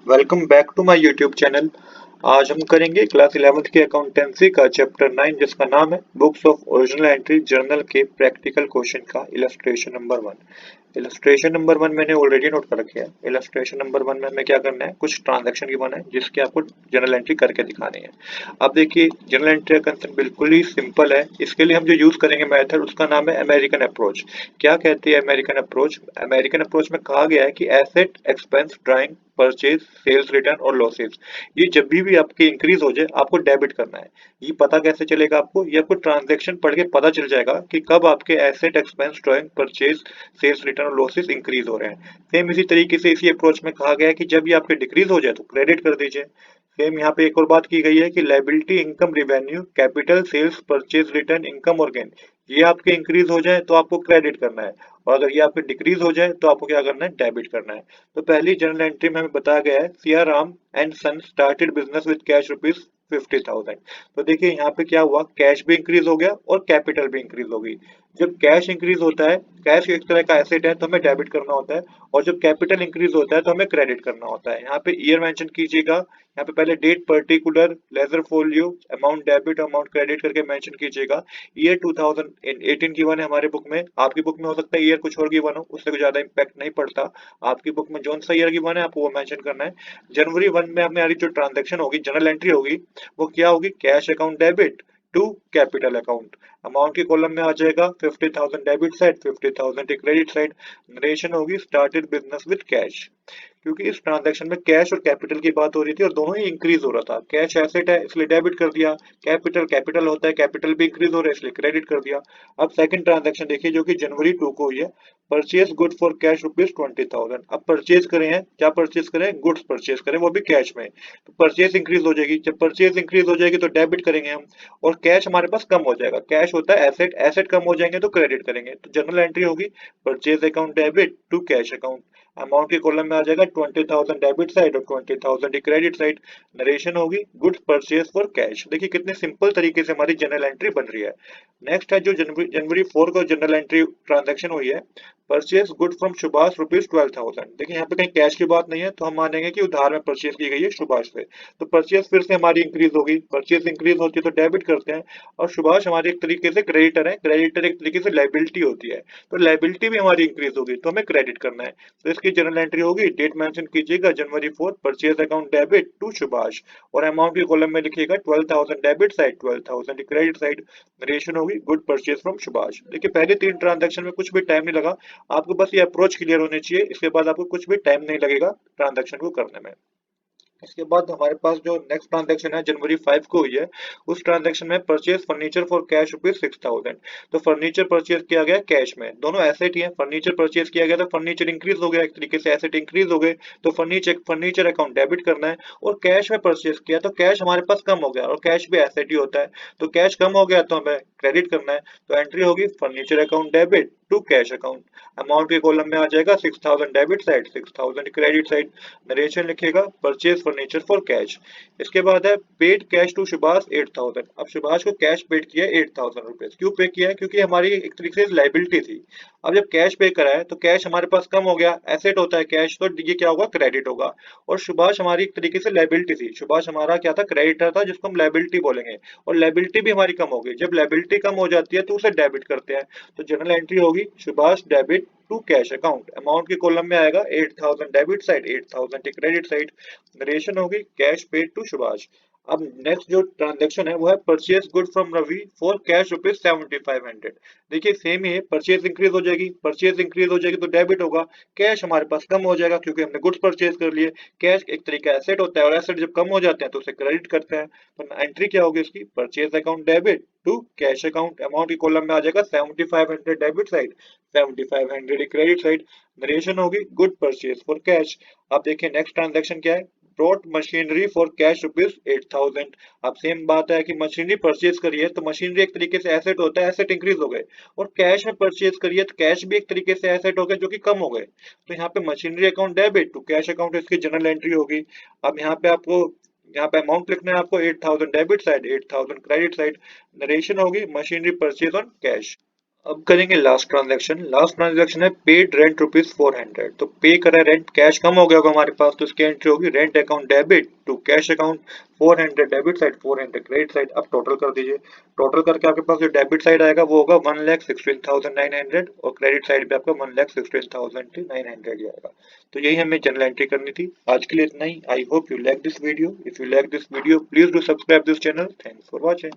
Welcome back to my YouTube channel. आज हम करेंगे क्लास 11th की अकाउंटेंसी का चैप्टर 9 जिसका नाम है books of original entry journal के प्रैक्टिकल क्वेश्चन का इलस्ट्रेशन नंबर 1। इलस्ट्रेशन नंबर 1 मैंने ऑलरेडी नोट कर रखी है। इलस्ट्रेशन नंबर 1 में हमें क्या करना है, कुछ ट्रांजैक्शन गिवन है जिसकी आपको जर्नल एंट्री करके दिखानी है। अब देखिए जर्नल एंट्री का कंसेप्ट बिल्कुल ही सिंपल है। इसके लिए हम जो यूज करेंगे मेथड उसका नाम है अमेरिकन अप्रोच। क्या कहती है अमेरिकन अप्रोच? अमेरिकन अप्रोच में कहा गया है कि asset expense drawing purchase sales return और लॉसेस, ये जब भी आपके इंक्रीज हो जाए आपको डेबिट करना है। ये पता कैसे चलेगा आपको? ये आपको ट्रांजैक्शन पढ़ के पता चल जाएगा कि कब आपके asset expense drawing purchase sales return और लॉसेस इंक्रीज हो रहे हैं। सेम इसी तरीके से इसी अप्रोच में कहा गया है कि जब ये आपके डिक्रीज हो जाए तो क्रेडिट कर दीजिए। सेम यहाँ पे एक और बात की गई है कि liability income revenue capital sales purchase return income और गेन, ये आपके इंक्रीज हो जाए तो आपको क्रेडिट करना है, और अगर ये आपके डिक्रीज हो जाए तो आपको क्या करना है, डेबिट करना है। तो पहली जर्नल एंट्री में हमें बताया गया है Siyaram and son started business with cash rupees 50,000। तो देखिए यहाँ पे क्या हुआ, कैश भी इंक्रीज हो गया और कैपिटल भी इंक्रीज हो गई। जब कैश इंक्रीज होता है, कैश एक तरह का एसेट है तो हमें डेबिट करना होता है, और जब कैपिटल इंक्रीज होता है तो हमें क्रेडिट करना होता है। यहाँ पे ईयर मेंशन कीजिएगा, यहाँ पे पहले date particular ledger folio amount debit amount credit करके मेंशन कीजिएगा। ईयर 2018 गिवन है हमारे बुक में, आपकी बुक में हो सकता है ईयर कुछ और गिवन हो, उससे कुछ ज्यादा इम्पैक्ट नहीं पड़ता। आपकी बुक में जौन सा ईयर गिवन है आपको वो मेंशन करना है। जनवरी 1 में हमारी जो ट्रांजेक्शन होगी, जनरल एंट्री होगी, वो क्या होगी, cash account debit to capital account. Amount के कॉलम में आ जाएगा 50,000 debit side 50,000 credit side. Narration होगी स्टार्टेड बिजनेस विद कैश, क्योंकि इस ट्रांजैक्शन में कैश और कैपिटल की बात हो रही थी और दोनों ही इंक्रीज हो रहा था। कैश एसेट है इसलिए डेबिट कर दिया, कैपिटल कैपिटल होता है कैपिटल भी इंक्रीज हो रहा है इसलिए क्रेडिट कर दिया। अब सेकंड ट्रांजैक्शन देखिए जो कि जनवरी 2 को हुई है, purchase good for cash rupees 20,000। अब परचेज करें हैं, क्या परचेज करें, गुड्स परचेज करें, वो भी कैश में। तो परचेज इंक्रीज हो जाएगी, जब परचेज इंक्रीज हो जाएगी तो डेबिट करेंगे हम, और कैश हमारे पास कम हो जाएगा। कैश होता है एसेट, एसेट कम हो जाएंगे तो क्रेडिट करेंगे। तो जनरल एंट्री होगी purchase account debit to cash account. Amount के कॉलम में आ जाएगा 20,000 डेबिट साइड और 20,000 क्रेडिट साइड। नरेशन होगी गुड्स परचेज फॉर कैश। देखिए कितने सिंपल तरीके से हमारी जनरल एंट्री बन रही है। नेक्स्ट है जो जनवरी जनवरी 4 को जनरल एंट्री ट्रांजैक्शन हुई है, purchase good from Subhash rupees 12,000। देखिए यहाँ पे कहीं कैश की बात नहीं है तो हम मानेंगे कि उधार में परचेज की गई है सुभाष से। तो परचेज फिर से हमारी इंक्रीज होगी, परचेज इंक्रीज होती है तो डेबिट करते हैं, और सुभाष हमारे एक तरीके से क्रेडिटर है, क्रेडिटर एक तरीके से लाइबिलिटी होती है, तो लाइबिलिटी भी हमारी इंक्रीज होगी तो हमें क्रेडिट करना है। तो इसकी जनरल एंट्री होगी, डेट मेंशन कीजिएगा जनवरी 4, purchase account debit to Subhash, और अमाउंट के कॉलम में लिखिएगा 12,000 debit side 12,000 credit side. Narration होगी गुड परचेज फ्रॉम सुभाष। देखिए पहले 3 ट्रांजैक्शन में कुछ भी टाइम नहीं लगा, आपको बस ये अप्रोच क्लियर होनी चाहिए, इसके बाद आपको कुछ भी टाइम नहीं लगेगा ट्रांजैक्शन को करने में। इसके बाद हमारे पास जो नेक्स्ट ट्रांजैक्शन है जनवरी 5 को हुई है, उस ट्रांजैक्शन में purchase furniture for cash rupees 6,000। तो फर्नीचर परचेज किया गया कैश में, दोनों एसेट ही है। फर्नीचर परचेज किया गया तो फर्नीचर इंक्रीज हो गया, एक तरीके से एसेट इंक्रीज हो गए, तो फर्नीचर फर्नीचर अकाउंट डेबिट करना है। और कैश में परचेज किया तो कैश हमारे पास कम हो गया, और कैश भी एसेट ही होता है, तो कैश कम हो गया तो हमें क्रेडिट करना है। तो एंट्री होगी furniture account debit to cash account. Amount के कॉलम में आ जाएगा 6,000 debit side 6,000 credit side. Narration लिखेगा परचेज फर्नीचर फॉर कैश। इसके बाद है पेड कैश टू सुभाष 8,000। अब सुभाष को कैश पेड किया 8,000 रुपीज। क्यों पे किया है? क्योंकि हमारी एक तरीके से लाइबिलिटी थी। अब जब कैश पे करा है तो कैश हमारे पास कम हो गया, एसेट होता है कैश, तो ये क्या होगा, क्रेडिट होगा। और सुभाष हमारी एक तरीके से लाइबिलिटी थी, सुभाष हमारा क्या था, क्रेडिटर था, जिसको हम लाइबिलिटी बोलेंगे, और लाइबिलिटी भी हमारी कम हो गई। जब लाइबिलिटी कम हो जाती है तो उसे डेबिट करते हैं। तो जनरल एंट्री होगी Subhash debit to cash account. Amount के कॉलम में आएगा 8,000 debit side 8,000 credit side. Narration होगी कैश पेड टू सुभाष। अब नेक्स्ट जो ट्रांजैक्शन है वो है purchase good from Ravi for cash rupees 7,500। देखिए सेम ही है, परचेज इंक्रीज हो जाएगी, परचेज इंक्रीज हो जाएगी तो डेबिट होगा, कैश हमारे पास कम हो जाएगा क्योंकि हमने गुड्स परचेज कर लिए। कैश एक तरीका एसेट होता है, और एसेट जब कम हो जाते हैं तो उसे क्रेडिट करते हैं। तो एंट्री क्या होगी इसकी, purchase account debit to cash account. Amount की कॉलम में आ जाएगा 7,500 debit side 7,500 credit side. Narration होगी गुड परचेज फॉर कैश। अब देखिए नेक्स्ट ट्रांजैक्शन क्या है, brought machinery for cash rupees 8,000। अब सेम बात है कि मशीनरी परचेज करिए तो मशीनरी एक तरीके से एसेट होता है, एसेट इंक्रीज हो गए, और कैश में परचेज करिए तो कैश भी एक तरीके से एसेट हो गए जो कि कम हो गए। तो यहाँ पे machinery account debit to cash account इसकी जनरल एंट्री होगी। अब यहाँ पे आपको यहाँ पे अमाउंट लिखना है आपको 8,000 debit side 8,000 credit side. Narration होगी मशीनरी परचेज ऑन कैश। अब करेंगे लास्ट ट्रांजैक्शन। लास्ट ट्रांजैक्शन है पेड रेंट ₹400। तो पे करा रेंट, कैश कम हो गया होगा हमारे पास, तो इसकी एंट्री होगी rent account debit to cash account 400 debit side 400 credit side. अब टोटल कर दीजिए। टोटल करके आपके पास जो डेबिट साइड आएगा वो होगा 1,16,900 और क्रेडिट साइड पे आपका 1,16,900 ही आएगा। तो यही हमें जनरल एंट्री करनी थी। आज के लिए इतना ही। I hope you like this video. If you like this video please do subscribe this channel. Thanks for watching.